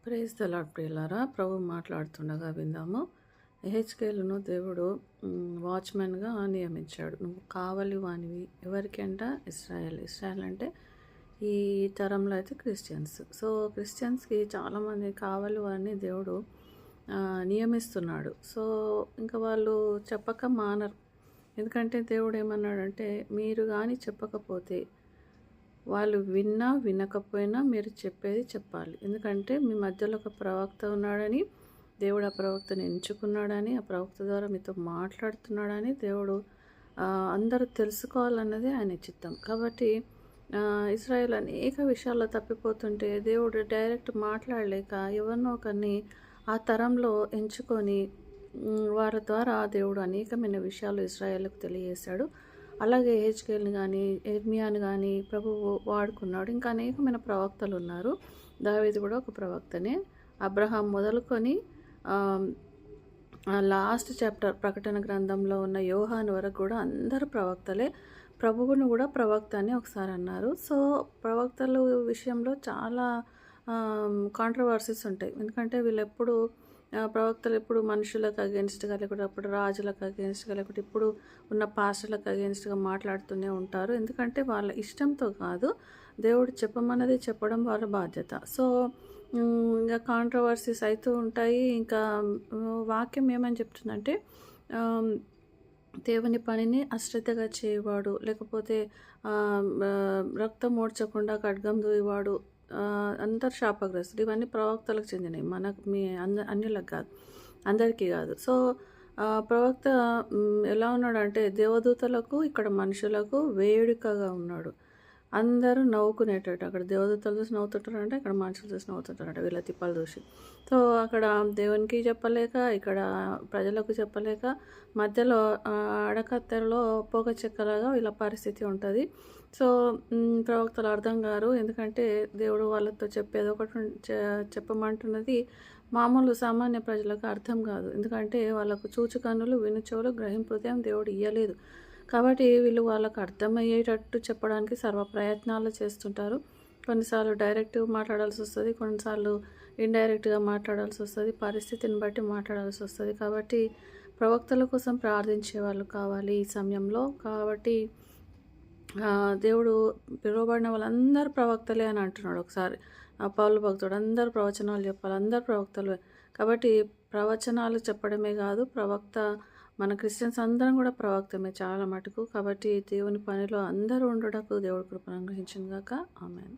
Praise the lord ప్రియులారా, ప్రభు మాట్లాడుతుండగా విందాము. ఎహెచ్కేలును దేవుడు వాచ్మెన్గా నియమించాడు. నువ్వు కావలి వానివి ఎవరికంట? ఇస్రాయల్. ఇస్రాయల్ అంటే ఈ తరంలో అయితే క్రిస్టియన్స్. సో క్రిస్టియన్స్కి చాలామంది కావలి వారిని దేవుడు నియమిస్తున్నాడు. సో ఇంకా వాళ్ళు చెప్పక మానరు. ఎందుకంటే దేవుడు ఏమన్నాడంటే, మీరు కానీ చెప్పకపోతే వాళ్ళు విన్నా వినకపోయినా మీరు చెప్పేది చెప్పాలి. ఎందుకంటే మీ మధ్యలో ఒక ప్రవక్త ఉన్నాడని, దేవుడు ఆ ప్రవక్తని ఎంచుకున్నాడని, ఆ ప్రవక్త ద్వారా మీతో మాట్లాడుతున్నాడని దేవుడు అందరూ తెలుసుకోవాలన్నది ఆయన చిత్తం. కాబట్టి ఇజ్రాయెల్ అనేక విషయాల్లో తప్పిపోతుంటే దేవుడు డైరెక్ట్ మాట్లాడలేక ఎవరినో ఒకరిని ఆ తరంలో ఎంచుకొని వారి ద్వారా దేవుడు అనేకమైన విషయాలు ఇజ్రాయేల్కు తెలియజేశాడు. అలాగే హెచ్కేల్ని కానీ ఎర్మియాని కానీ ప్రభువు వాడుకున్నాడు. ఇంకా అనేకమైన ప్రవక్తలు ఉన్నారు. దావీదు కూడా ఒక ప్రవక్తనే. అబ్రహాం మొదలుకొని లాస్ట్ చాప్టర్ ప్రకటన గ్రంథంలో ఉన్న యోహాను వరకు కూడా అందరూ ప్రవక్తలే. ప్రభువును కూడా ప్రవక్త అని ఒకసారి అన్నారు. సో ప్రవక్తల విషయంలో చాలా కాంట్రవర్సీస్ ఉంటాయి. ఎందుకంటే వీళ్ళు ప్రవక్తలు ఎప్పుడు మనుషులకు అగెన్స్ట్గా, లేకపోతే అప్పుడు రాజులకు అగెన్స్ట్గా, లేకపోతే ఇప్పుడు ఉన్న పాస్టర్లకు అగెన్స్ట్గా మాట్లాడుతూనే ఉంటారు. ఎందుకంటే వాళ్ళ ఇష్టంతో కాదు, దేవుడు చెప్పమన్నది చెప్పడం వాళ్ళ బాధ్యత. సో ఇంకా కాంట్రవర్సీస్ అవుతూ ఉంటాయి. ఇంకా వాక్యం ఏమని చెప్తుందంటే, దేవుని పనిని అశ్రద్ధగా చేయవాడు, లేకపోతే రక్తం ఓడ్చకుండా ఖడ్గం దూయవాడు, అందరు శాపగ్రస్తులు. ఇవన్నీ ప్రవక్తలకు చెందినవి, మీ అన్యులకు కాదు, అందరికీ కాదు. సో ప్రవక్త ఎలా ఉన్నాడంటే, దేవదూతలకు ఇక్కడ మనుషులకు వేడుకగా ఉన్నాడు. అందరూ నవ్వుకునేటట్టు, అక్కడ దేవదూతలు చూసి నవ్వుతుంటారంటే ఇక్కడ మనుషులు చూసి నవ్వుతుంటారంట, వీళ్ళ తిప్పలు చూసి. సో అక్కడ దేవునికి చెప్పలేక, ఇక్కడ ప్రజలకు చెప్పలేక, మధ్యలో అడకత్తెరలో పోక చెక్కలాగా వీళ్ళ పరిస్థితి ఉంటుంది. సో ప్రవక్తలు అర్థం కారు. ఎందుకంటే దేవుడు వాళ్ళతో చెప్పేది ఒకటి చెప్పమంటున్నది మామూలు సామాన్య ప్రజలకు అర్థం కాదు. ఎందుకంటే వాళ్ళకు చూచు కన్నులు, విను చెవులు, గ్రహింపు హృదయం దేవుడు ఇయ్యలేదు. కాబట్టి వీళ్ళు వాళ్ళకు అర్థమయ్యేటట్టు చెప్పడానికి సర్వ ప్రయత్నాలు చేస్తుంటారు. కొన్నిసార్లు డైరెక్ట్గా మాట్లాడాల్సి వస్తుంది, కొన్నిసార్లు ఇండైరెక్ట్గా మాట్లాడాల్సి వస్తుంది, పరిస్థితిని బట్టి మాట్లాడాల్సి వస్తుంది. కాబట్టి ప్రవక్తల కోసం ప్రార్థించే వాళ్ళు కావాలి ఈ సమయంలో. కాబట్టి దేవుడు పిలువబడిన వాళ్ళందరూ ప్రవక్తలే అని అంటున్నాడు. ఒకసారి పౌలు భక్తుడు అందరూ ప్రవచనాలు చెప్పాలి, అందరు ప్రవక్తలు. కాబట్టి ప్రవచనాలు చెప్పడమే కాదు, మన క్రిస్టియన్స్ అందరం కూడా ప్రవక్తమే చాలా మటుకు. కాబట్టి దేవుని పనిలో అందరూ ఉండటకు దేవుడు కృపను అనుగ్రహించును గాక. ఆమేన్.